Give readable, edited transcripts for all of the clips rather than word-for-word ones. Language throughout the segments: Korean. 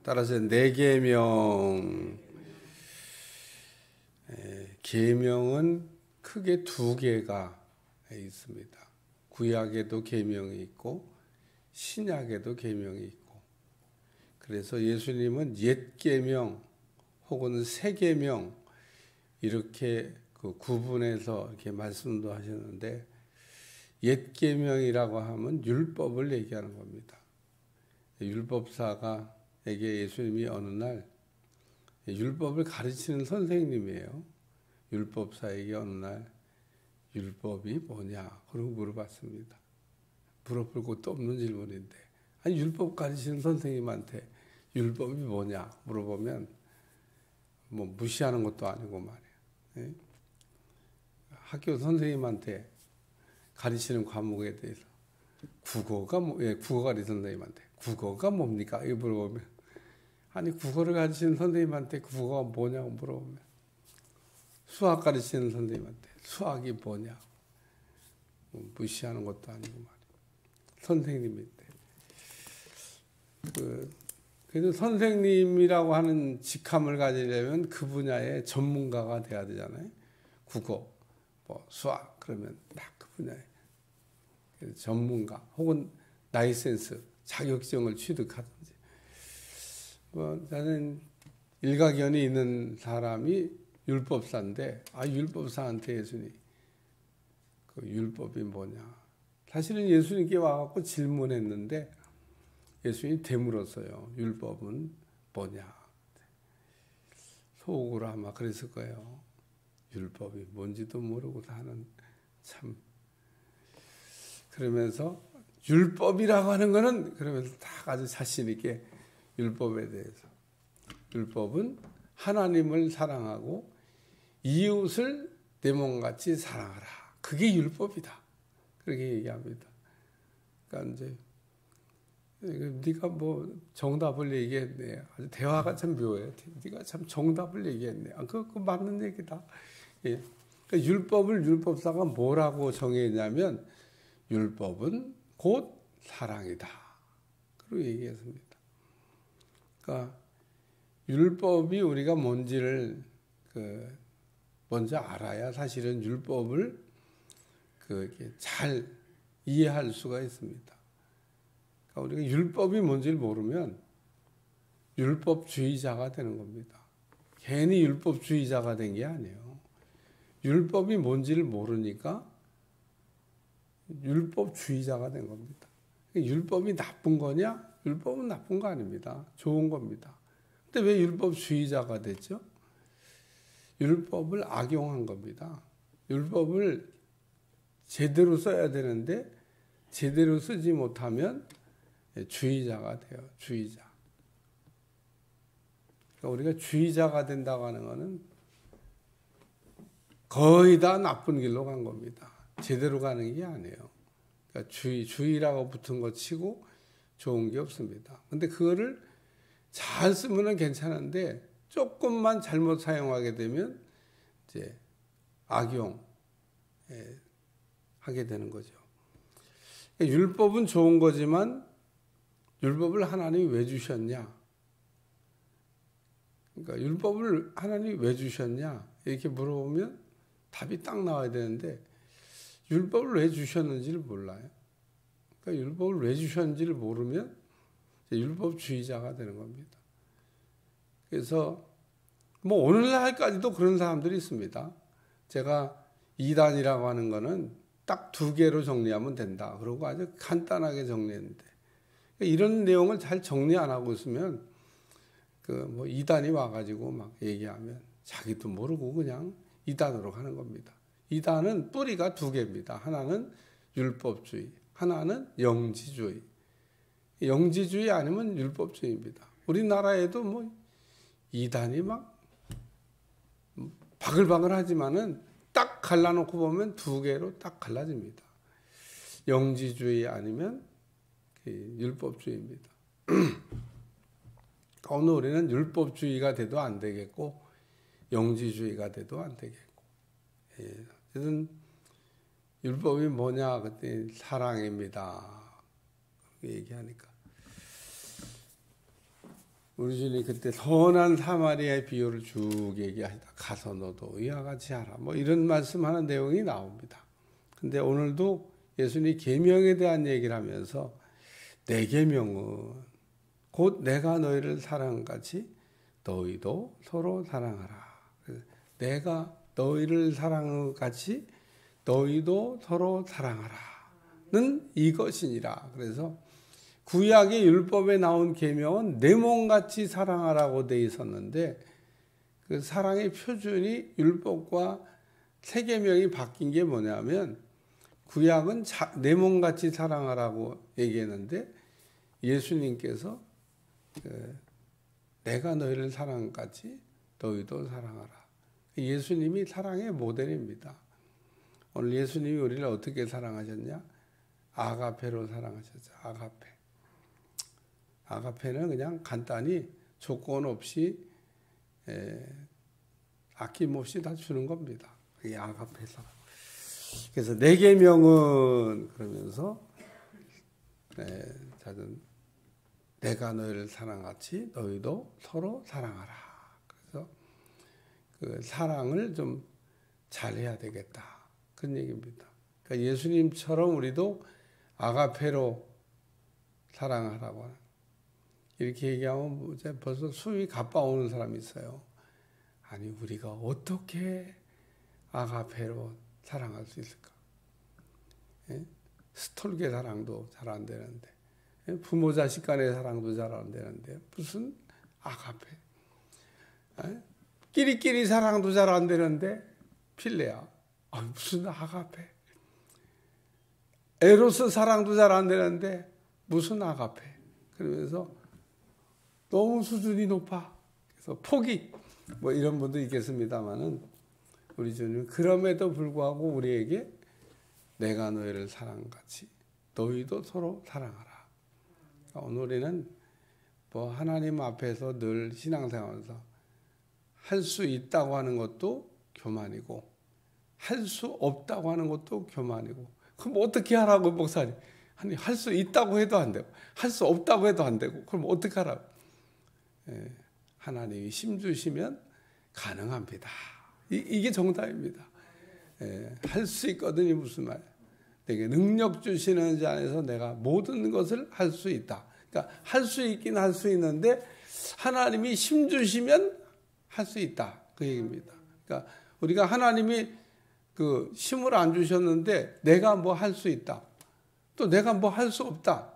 따라서 네 계명, 계명은 크게 두 개가 있습니다. 구약에도 계명이 있고 신약에도 계명이 있고, 그래서 예수님은 옛 계명 혹은 새 계명 이렇게 구분해서 이렇게 말씀도 하셨는데, 옛 계명이라고 하면 율법을 얘기하는 겁니다. 율법사가에게 예수님이 어느 날 율법을 가르치는 선생님이에요. 율법사에게 어느 날 율법이 뭐냐 그러고 물어봤습니다. 물어볼 것도 없는 질문인데, 아니 율법 가르치는 선생님한테 율법이 뭐냐 물어보면 뭐 무시하는 것도 아니고 말이에요. 예? 학교 선생님한테 가르치는 과목에 대해서 국어가 국어 가르치는 선생님한테 국어가 뭡니까? 이거 물어보면, 아니 국어를 가르치는 선생님한테 국어가 뭐냐고 물어보면, 수학 가르치는 선생님한테 수학이 뭐냐 무시하는 것도 아니고 말이에요. 선생님인데. 그래서 선생님이라고 하는 직함을 가지려면 그 분야의 전문가가 돼야 되잖아요. 국어, 뭐 수학 그러면 딱 그 분야의 전문가 혹은 라이센스 자격증을 취득하든지. 나는 일가견이 있는 사람이 율법사인데, 율법사한테 예수님 그 율법이 뭐냐. 사실은 예수님께 와갖고 질문했는데 예수님이 되물었어요. 율법은 뭐냐. 속으로 아마 그랬을 거예요. 율법이 뭔지도 모르고 사는 참. 그러면서 율법이라고 하는 거는, 그러면서 딱 아주 자신 있게 율법에 대해서, 율법은 하나님을 사랑하고 이웃을 내 몸같이 사랑하라. 그게 율법이다. 그렇게 얘기합니다. 그러니까 이제 네가 뭐 정답을 얘기했네. 아주 대화가 참 묘해. 네가 참 정답을 얘기했네. 그거 맞는 얘기다. 예. 그러니까 율법을 율법사가 뭐라고 정했냐면, 율법은 곧 사랑이다. 그리고 얘기했습니다. 그러니까 율법이 우리가 뭔지를 먼저 알아야 사실은 율법을 이렇게 잘 이해할 수가 있습니다. 그러니까 우리가 율법이 뭔지를 모르면 율법주의자가 되는 겁니다. 괜히 율법주의자가 된 게 아니에요. 율법이 뭔지를 모르니까 율법주의자가 된 겁니다. 율법이 나쁜 거냐? 율법은 나쁜 거 아닙니다. 좋은 겁니다. 근데 왜 율법주의자가 됐죠? 율법을 악용한 겁니다. 율법을 제대로 써야 되는데 제대로 쓰지 못하면 주의자가 돼요. 주의자. 그러니까 우리가 주의자가 된다고 하는 것은 거의 다 나쁜 길로 간 겁니다. 제대로 가는 게 아니에요. 그러니까 주의라고 붙은 거 치고 좋은 게 없습니다. 근데 그거를 잘 쓰면 괜찮은데 조금만 잘못 사용하게 되면 이제 악용 하게 되는 거죠. 그러니까 율법은 좋은 거지만 율법을 하나님이 왜 주셨냐? 그러니까 율법을 하나님이 왜 주셨냐? 이렇게 물어보면 답이 딱 나와야 되는데, 율법을 왜 주셨는지를 몰라요. 그러니까 율법을 왜 주셨는지를 모르면 율법주의자가 되는 겁니다. 그래서 뭐 오늘날까지도 그런 사람들이 있습니다. 제가 이단이라고 하는 거는 딱 두 개로 정리하면 된다. 그러고 아주 간단하게 정리했는데, 이런 내용을 잘 정리 안 하고 있으면 뭐 이단이 와가지고 막 얘기하면 자기도 모르고 그냥 이단으로 가는 겁니다. 이단은 뿌리가 두 개입니다. 하나는 율법주의, 하나는 영지주의. 영지주의 아니면 율법주의입니다. 우리나라에도 뭐 이단이 막 바글바글 하지만은 딱 갈라놓고 보면 두 개로 딱 갈라집니다. 영지주의 아니면 율법주의입니다. 오늘 우리는 율법주의가 돼도 안 되겠고 영지주의가 돼도 안 되겠고, 그래서 율법이 뭐냐 그때 사랑입니다. 얘기하니까 우리 주님이 그때 선한 사마리아의 비유를 쭉 얘기하시다. 가서 너도 이와 같이 하라. 뭐 이런 말씀하는 내용이 나옵니다. 근데 오늘도 예수님이 계명에 대한 얘기를 하면서 내 계명은 곧 내가 너희를 사랑한 같이 너희도 서로 사랑하라. 내가 너희를 사랑한 같이 너희도 서로 사랑하라는 이것이니라. 그래서 구약의 율법에 나온 계명은 내 몸같이 사랑하라고 돼 있었는데 그 사랑의 표준이 율법과 새 계명이 바뀐 게 뭐냐면 구약은 내 몸같이 사랑하라고 얘기했는데 예수님께서 내가 너희를 사랑한 같이 너희도 사랑하라. 예수님이 사랑의 모델입니다. 오늘 예수님이 우리를 어떻게 사랑하셨냐? 아가페로 사랑하셨죠. 아가페. 아가페는 그냥 간단히 조건 없이 아낌없이 다 주는 겁니다. 그게 아가페 사랑. 그래서 내 계명은 그러면서 내가 너희를 사랑같이 너희도 서로 사랑하라. 그래서 그 사랑을 좀 잘해야 되겠다. 그런 얘기입니다. 그러니까 예수님처럼 우리도 아가페로 사랑하라고 하는. 이렇게 얘기하면 벌써 숨이 가빠오는 사람이 있어요. 아니 우리가 어떻게 아가페로 사랑할 수 있을까? 스톨게 사랑도 잘 안 되는데 부모 자식 간의 사랑도 잘 안 되는데 무슨 아가페? 끼리끼리 사랑도 잘 안 되는데 필레야. 무슨 아가페? 에로스 사랑도 잘 안 되는데 무슨 아가페? 그러면서 너무 수준이 높아. 그래서 포기. 뭐 이런 분도 있겠습니다만은 우리 주님 그럼에도 불구하고 우리에게 내가 너희를 사랑같이 너희도 서로 사랑하라. 오늘 우리는 뭐 하나님 앞에서 늘 신앙생활에서 할 수 있다고 하는 것도 교만이고 할 수 없다고 하는 것도 교만이고 그럼 어떻게 하라고 목사님? 아니 할 수 있다고 해도 안 되고 할 수 없다고 해도 안 되고 그럼 어떻게 하라고? 하나님이 힘 주시면 가능합니다. 이게 정답입니다. 할 수 있거든요. 무슨 말이에요? 내게 능력 주시는 자 안에서 내가 모든 것을 할 수 있다. 그러니까 할 수 있긴 할 수 있는데 하나님이 힘 주시면 할 수 있다. 그 얘기입니다. 그러니까 우리가 하나님이 그 힘을 안 주셨는데 내가 뭐 할 수 있다. 또 내가 뭐 할 수 없다.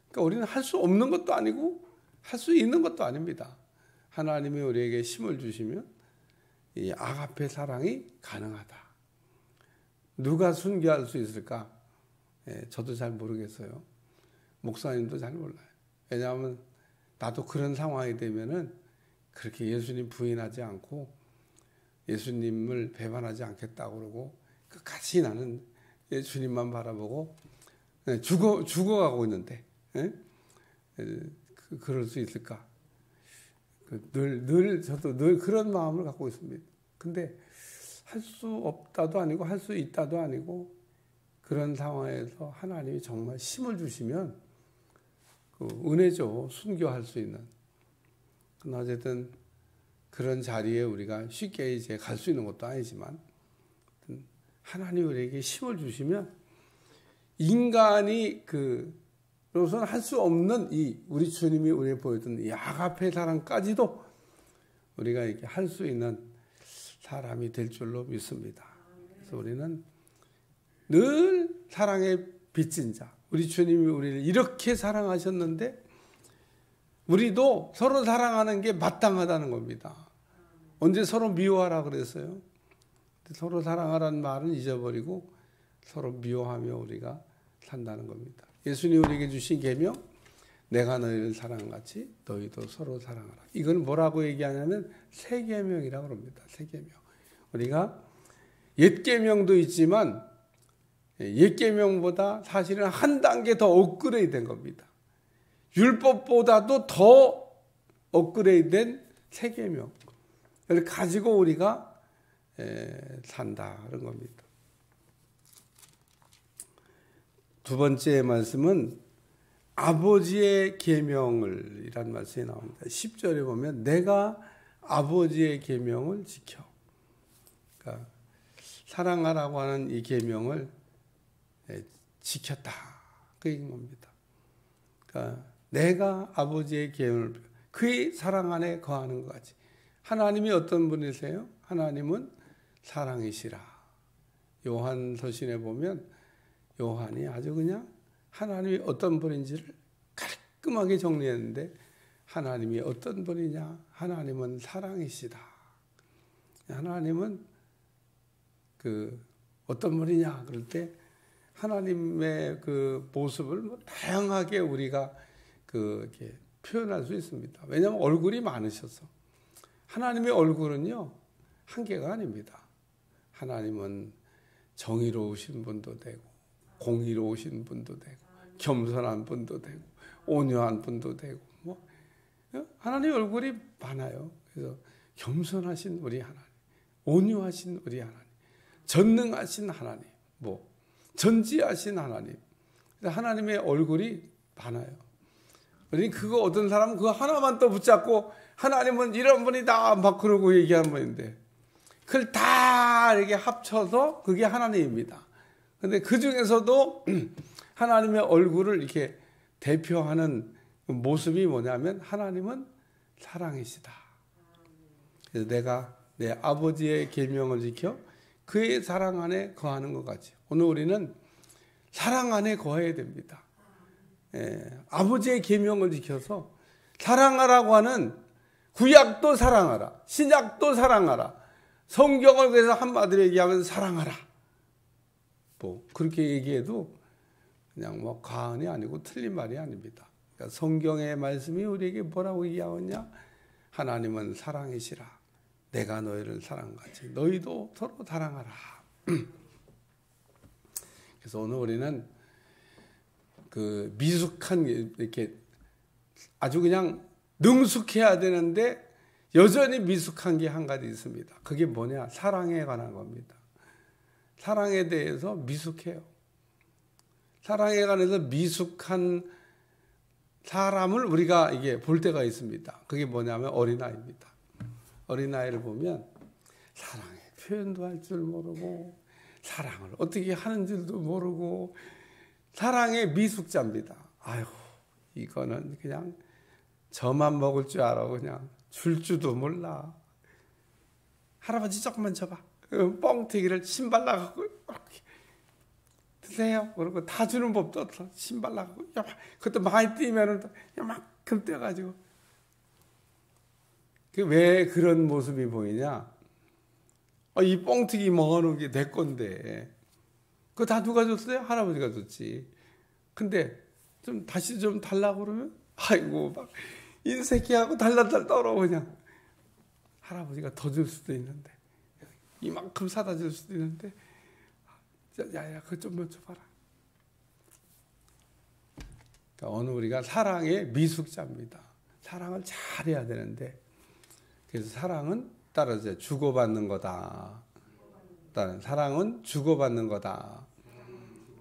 그러니까 우리는 할 수 없는 것도 아니고 할 수 있는 것도 아닙니다. 하나님이 우리에게 힘을 주시면 이 아가페 사랑이 가능하다. 누가 순교할 수 있을까? 저도 잘 모르겠어요. 목사님도 잘 몰라요. 왜냐하면 나도 그런 상황이 되면은 그렇게 예수님 부인하지 않고 예수님을 배반하지 않겠다고 그러고 끝까지 나는 예수님만 바라보고 죽어가고 있는데 그럴 수 있을까? 저도 늘 그런 마음을 갖고 있습니다. 근데 할 수 없다도 아니고 할 수 있다도 아니고 그런 상황에서 하나님이 정말 힘을 주시면 그 은혜죠. 순교할 수 있는. 어쨌든 그런 자리에 우리가 쉽게 이제 갈 수 있는 것도 아니지만 하나님이 우리에게 힘을 주시면 인간이 그로서는 할 수 없는 우리 주님이 우리에게 보여준 이 아가페 사랑까지도 우리가 이렇게 할 수 있는 사람이 될 줄로 믿습니다. 그래서 우리는 늘 사랑의 빚진 자, 우리 주님이 우리를 이렇게 사랑하셨는데 우리도 서로 사랑하는 게 마땅하다는 겁니다. 언제 서로 미워하라 그랬어요? 서로 사랑하라는 말은 잊어버리고 서로 미워하며 우리가 산다는 겁니다. 예수님이 우리에게 주신 계명, 내가 너희를 사랑같이 너희도 서로 사랑하라. 이건 뭐라고 얘기하냐면 새 계명이라고 합니다. 새 계명. 우리가 옛 계명도 있지만 옛 계명보다 사실은 한 단계 더 업그레이드된 겁니다. 율법보다도 더 업그레이드된 새 계명을 가지고 우리가 산다는 겁니다. 두 번째 말씀은 아버지의 계명을 이란 말씀이 나옵니다. 10절에 보면 내가 아버지의 계명을 지켜. 그러니까 사랑하라고 하는 이 계명을 지켰다. 그 얘기인 겁니다. 그러니까 내가 아버지의 계명을 그의 사랑 안에 거하는 것 같이. 하나님이 어떤 분이세요? 하나님은 사랑이시라. 요한 서신에 보면 요한이 아주 그냥 하나님이 어떤 분인지를 깔끔하게 정리했는데 하나님이 어떤 분이냐? 하나님은 사랑이시다. 하나님은 어떤 분이냐? 그럴 때 하나님의 그 모습을 다양하게 우리가 이렇게 표현할 수 있습니다. 왜냐하면 얼굴이 많으셔서. 하나님의 얼굴은요, 한계가 아닙니다. 하나님은 정의로우신 분도 되고, 공의로우신 분도 되고, 겸손한 분도 되고, 온유한 분도 되고, 하나님의 얼굴이 많아요. 그래서 겸손하신 우리 하나님, 온유하신 우리 하나님, 전능하신 하나님, 전지하신 하나님. 하나님의 얼굴이 많아요. 그러니 어떤 사람은 그거 하나만 또 붙잡고 하나님은 이런 분이다 막 그러고 얘기하는 분인데 그걸 다 이렇게 합쳐서 그게 하나님입니다. 근데 그 중에서도 하나님의 얼굴을 이렇게 대표하는 모습이 뭐냐면 하나님은 사랑이시다. 그래서 내가 내 아버지의 계명을 지켜 그의 사랑 안에 거하는 것 같이 오늘 우리는 사랑 안에 거해야 됩니다. 아버지의 계명을 지켜서 사랑하라고 하는 구약도 사랑하라, 신약도 사랑하라, 성경을 그래서 한마디로 얘기하면 사랑하라. 그렇게 얘기해도 그냥 과언이 아니고 틀린 말이 아닙니다. 그러니까 성경의 말씀이 우리에게 뭐라고 얘기하느냐? 하나님은 사랑이시라. 내가 너희를 사랑같이 너희도 서로 사랑하라. 그래서 오늘 우리는 미숙한 이렇게 아주 그냥 능숙해야 되는데 여전히 미숙한 게 한 가지 있습니다. 그게 뭐냐? 사랑에 관한 겁니다. 사랑에 대해서 미숙해요. 사랑에 관해서 미숙한 사람을 우리가 이게 볼 때가 있습니다. 그게 뭐냐면 어린아이입니다. 어린아이를 보면 사랑의 표현도 할 줄 모르고 사랑을 어떻게 하는 줄도 모르고 사랑의 미숙자입니다. 아유, 이거는 그냥 저만 먹을 줄 알아. 그냥 줄 줄도 몰라. 할아버지 조금만 줘봐. 뻥튀기를 신발 나가고 드세요. 그러고 다 주는 법도 없어. 신발 나가고 그것도 많이 뛰면은 이만큼 뛰어가지고. 왜 그런 모습이 보이냐? 이 뻥튀기 먹어놓은 게 내 건데. 그거 다 누가 줬어요? 할아버지가 줬지. 근데 다시 좀 달라고 그러면 아이고 막 인새끼하고 달달달 떨어 그냥. 할아버지가 더 줄 수도 있는데 이만큼 사다 줄 수도 있는데 야야 그거 좀 줘봐라. 그러니까 오늘 우리가 사랑의 미숙자입니다. 사랑을 잘해야 되는데 그래서 사랑은 따라서 주고받는 거다. 사랑은 주고받는 거다.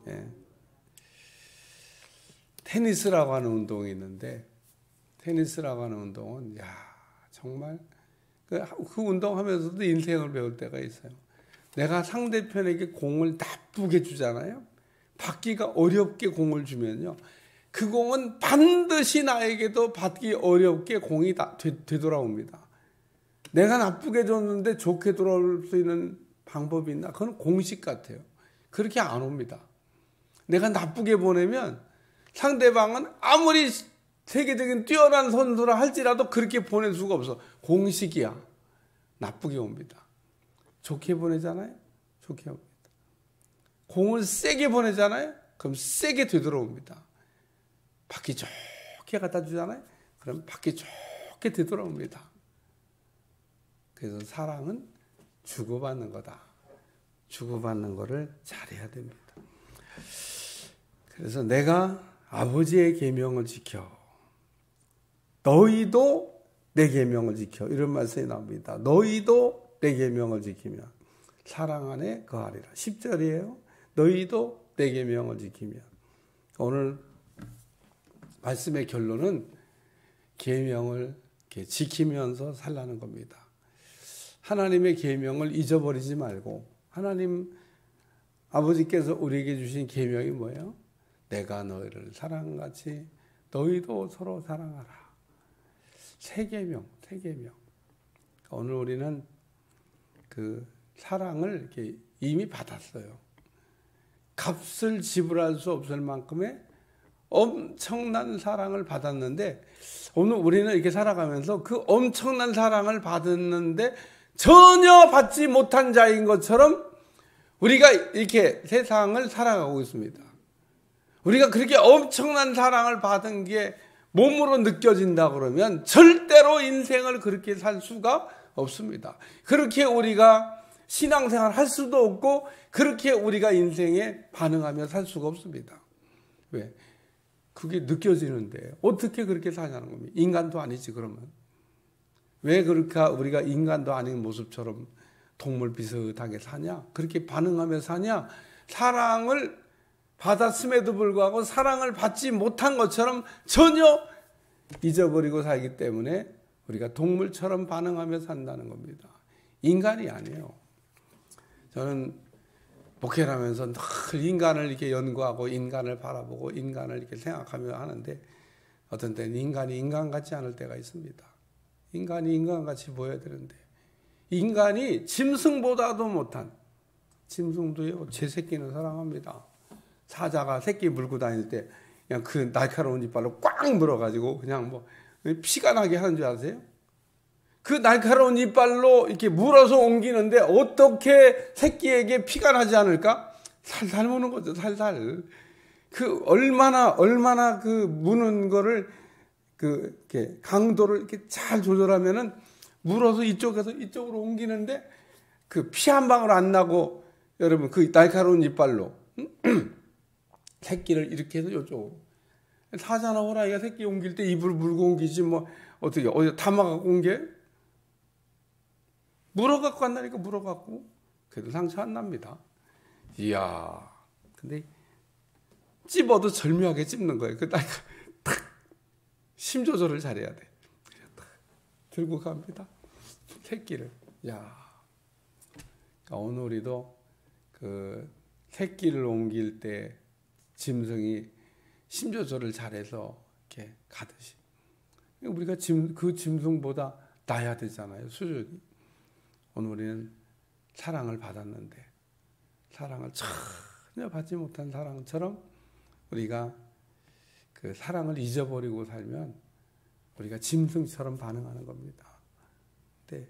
예. 테니스라고 하는 운동이 있는데 테니스라고 하는 운동은 정말 그 운동하면서도 인생을 배울 때가 있어요. 내가 상대편에게 공을 나쁘게 주잖아요. 받기가 어렵게 공을 주면요. 그 공은 반드시 나에게도 받기 어렵게 공이 되돌아옵니다. 내가 나쁘게 줬는데 좋게 돌아올 수 있는 방법이 있나? 그건 공식 같아요. 그렇게 안 옵니다. 내가 나쁘게 보내면 상대방은 아무리 세계적인 뛰어난 선수라 할지라도 그렇게 보낼 수가 없어. 공식이야. 나쁘게 옵니다. 좋게 보내잖아요. 좋게 옵니다. 공을 세게 보내잖아요. 그럼 세게 되돌아옵니다. 받기 좋게 갖다 주잖아요. 그럼 받기 좋게 되돌아옵니다. 그래서 사랑은 주고받는 거다. 주고받는 거를 잘해야 됩니다. 그래서 내가 아버지의 계명을 지켜 너희도 내 계명을 지켜 이런 말씀이 나옵니다. 너희도 내 계명을 지키면 사랑 안에 거하리라. 10절이에요. 너희도 내 계명을 지키면. 오늘 말씀의 결론은 계명을 이렇게 지키면서 살라는 겁니다. 하나님의 계명을 잊어버리지 말고, 하나님 아버지께서 우리에게 주신 계명이 뭐예요? 내가 너희를 사랑같이 너희도 서로 사랑하라. 세 계명. 오늘 우리는 그 사랑을 이렇게 이미 받았어요. 값을 지불할 수 없을 만큼의 엄청난 사랑을 받았는데, 오늘 우리는 이렇게 살아가면서 그 엄청난 사랑을 받았는데 전혀 받지 못한 자인 것처럼 우리가 이렇게 세상을 살아가고 있습니다. 우리가 그렇게 엄청난 사랑을 받은 게 몸으로 느껴진다 그러면 절대로 인생을 그렇게 살 수가 없습니다. 그렇게 우리가 신앙생활 할 수도 없고, 그렇게 우리가 인생에 반응하며 살 수가 없습니다. 왜? 그게 느껴지는데 어떻게 그렇게 사냐는 겁니다. 인간도 아니지 그러면. 왜 그렇게 우리가 인간도 아닌 모습처럼 동물 비슷하게 사냐? 그렇게 반응하며 사냐? 사랑을 받았음에도 불구하고 사랑을 받지 못한 것처럼 전혀 잊어버리고 살기 때문에 우리가 동물처럼 반응하며 산다는 겁니다. 인간이 아니에요. 저는 목회를 하면서 늘 인간을 이렇게 연구하고 인간을 바라보고 인간을 이렇게 생각하며 하는데, 어떤 때는 인간이 인간 같지 않을 때가 있습니다. 인간이 인간같이 보여야 되는데, 인간이 짐승보다도 못한, 짐승도요 제 새끼는 사랑합니다. 사자가 새끼 물고 다닐 때 그냥 그 날카로운 이빨로 꽉 물어가지고 그냥 뭐 피가 나게 하는 줄 아세요? 그 날카로운 이빨로 이렇게 물어서 옮기는데 어떻게 새끼에게 피가 나지 않을까? 살살 무는 거죠, 살살. 그 얼마나 그 무는 거를 이렇게 강도를 이렇게 잘 조절하면은 물어서 이쪽에서 이쪽으로 옮기는데 그 피 한 방울 안 나고, 여러분 그 날카로운 이빨로 새끼를 이렇게 해서 이쪽으로. 사자나 호랑이가 새끼 옮길 때 입을 물고 옮기지 뭐 어떻게 어디 담아갖고 옮겨? 물어갖고 간다니까, 물어갖고. 그래도 상처 안 납니다. 이야, 근데 찝어도 절묘하게 찝는 거예요. 그 딱 힘 조절을 잘해야 돼. 탁 들고 갑니다. 새끼를. 야, 그러니까 오늘 우리도 그 새끼를 옮길 때 짐승이 힘 조절을 잘해서 이렇게 가듯이 우리가 그 짐승보다 나야 되잖아요, 수준이. 오늘 우리는 사랑을 받았는데 사랑을 전혀 받지 못한 사랑처럼 우리가 그 사랑을 잊어버리고 살면 우리가 짐승처럼 반응하는 겁니다. 근데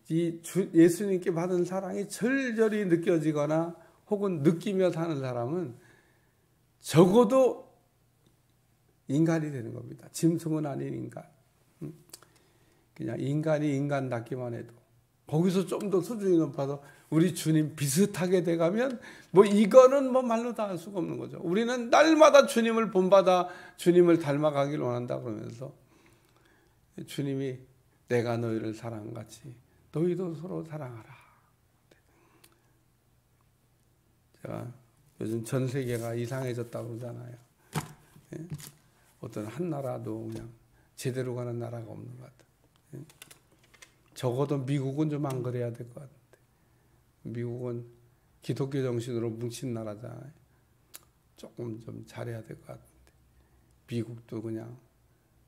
이 예수님께 받은 사랑이 절절히 느껴지거나 혹은 느끼며 사는 사람은 적어도 인간이 되는 겁니다. 짐승은 아닌 인간. 그냥 인간이 인간답기만 해도 거기서 좀 더 수준이 높아서 우리 주님 비슷하게 돼가면 뭐 이거는 뭐 말로 다 할 수가 없는 거죠. 우리는 날마다 주님을 본받아 주님을 닮아가길 원한다 그러면서 주님이 내가 너희를 사랑같이 너희도 서로 사랑하라. 제가 요즘 전 세계가 이상해졌다고 그러잖아요. 어떤 한 나라도 그냥 제대로 가는 나라가 없는 것 같아요. 적어도 미국은 좀 안 그래야 될 것 같은데. 미국은 기독교 정신으로 뭉친 나라잖아요. 조금 좀 잘해야 될 것 같은데. 미국도 그냥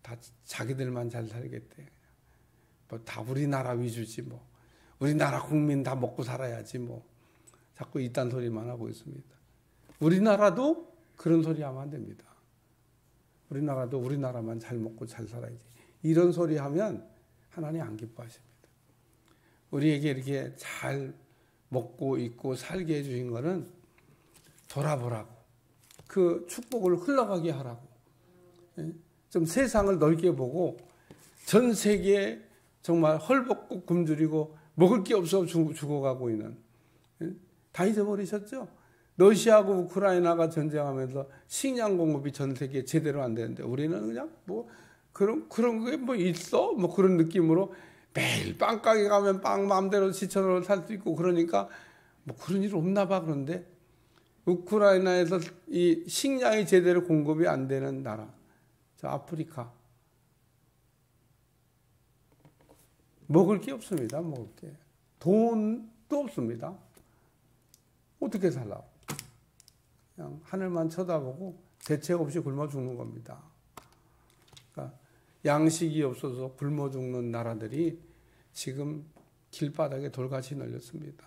다 자기들만 잘 살겠대. 뭐 다 우리나라 위주지 뭐. 우리나라 국민 다 먹고 살아야지 뭐. 자꾸 이딴 소리만 하고 있습니다. 우리나라도 그런 소리 하면 안 됩니다. 우리나라도 우리나라만 잘 먹고 잘 살아야지. 이런 소리 하면 하나님 안 기뻐하십니다. 우리에게 이렇게 잘 먹고 있고 살게 해주신 거는 돌아보라고. 그 축복을 흘러가게 하라고. 좀 세상을 넓게 보고 전 세계에 정말 헐벗고 굶주리고 먹을 게 없어 죽어가고 있는. 다 잊어버리셨죠? 러시아하고 우크라이나가 전쟁하면서 식량 공급이 전 세계에 제대로 안 되는데 우리는 그냥 뭐 그런 게 뭐 있어? 뭐 그런 느낌으로 매일 빵가게 가면 빵 마음대로 시천으로 살 수 있고 그러니까 뭐 그런 일 없나 봐. 그런데 우크라이나에서 이 식량이 제대로 공급이 안 되는 나라, 저 아프리카. 먹을 게 없습니다. 먹을 게. 돈도 없습니다. 어떻게 살라? 그냥 하늘만 쳐다보고 대책 없이 굶어 죽는 겁니다. 그러니까 양식이 없어서 굶어 죽는 나라들이 지금 길바닥에 돌같이 널렸습니다.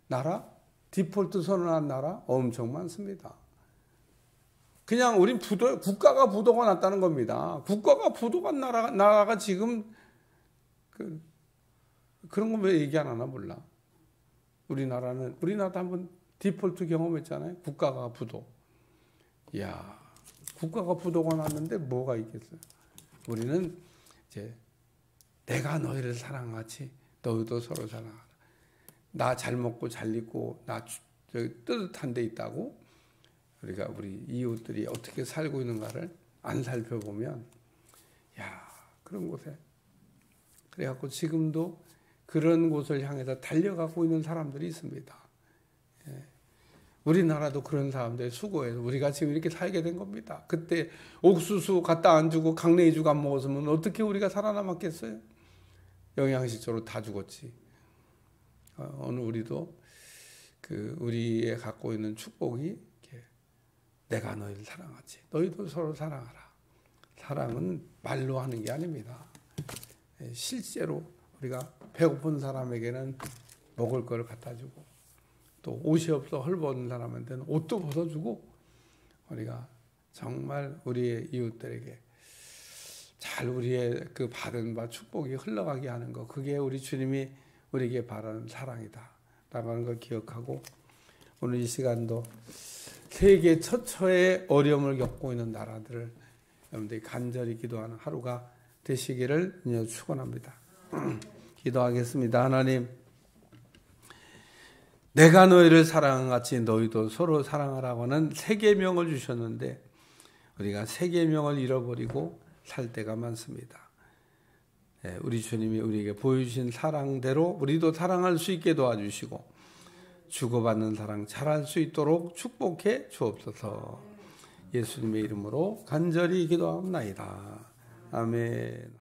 나라? 디폴트 선언한 나라 엄청 많습니다. 그냥 우린 국가가 부도가 났다는 겁니다. 국가가 부도가 나라가 지금 그런 거 왜 얘기 안 하나 몰라. 우리나라도 한번 디폴트 경험했잖아요. 국가가 부도. 이야, 국가가 부도가 났는데 뭐가 있겠어요. 우리는 이제 내가 너희를 사랑하지 너희도 서로 사랑하라. 나 잘 먹고 잘 입고 나 뜨뜻한 데 있다고 우리가 우리 이웃들이 어떻게 살고 있는가를 안 살펴보면 야, 그런 곳에 그래갖고 지금도 그런 곳을 향해서 달려가고 있는 사람들이 있습니다. 예. 우리나라도 그런 사람들이 수고해서 우리가 지금 이렇게 살게 된 겁니다. 그때 옥수수 갖다 안 주고 강냉이죽 안 먹었으면 어떻게 우리가 살아남았겠어요? 영양실조로 다 죽었지. 오늘 우리도 우리의 갖고 있는 축복이 이렇게 내가 너희를 사랑하지. 너희도 서로 사랑하라. 사랑은 말로 하는 게 아닙니다. 실제로 우리가 배고픈 사람에게는 먹을 걸 갖다 주고 또 옷이 없어 헐벗은 사람한테는 옷도 벗어주고 우리가 정말 우리의 이웃들에게 잘 우리의 그 받은 바 축복이 흘러가게 하는 것, 그게 우리 주님이 우리에게 바라는 사랑이다 라는 걸 기억하고 오늘 이 시간도 세계 처처의 어려움을 겪고 있는 나라들을 여러분들이 간절히 기도하는 하루가 되시기를 축원합니다. 기도하겠습니다. 하나님, 내가 너희를 사랑한 같이 너희도 서로 사랑하라고는 세 계명을 주셨는데 우리가 세 계명을 잃어버리고 살 때가 많습니다. 우리 주님이 우리에게 보여주신 사랑대로 우리도 사랑할 수 있게 도와주시고 주고받는 사랑 잘할 수 있도록 축복해 주옵소서. 예수님의 이름으로 간절히 기도하옵나이다. 아멘.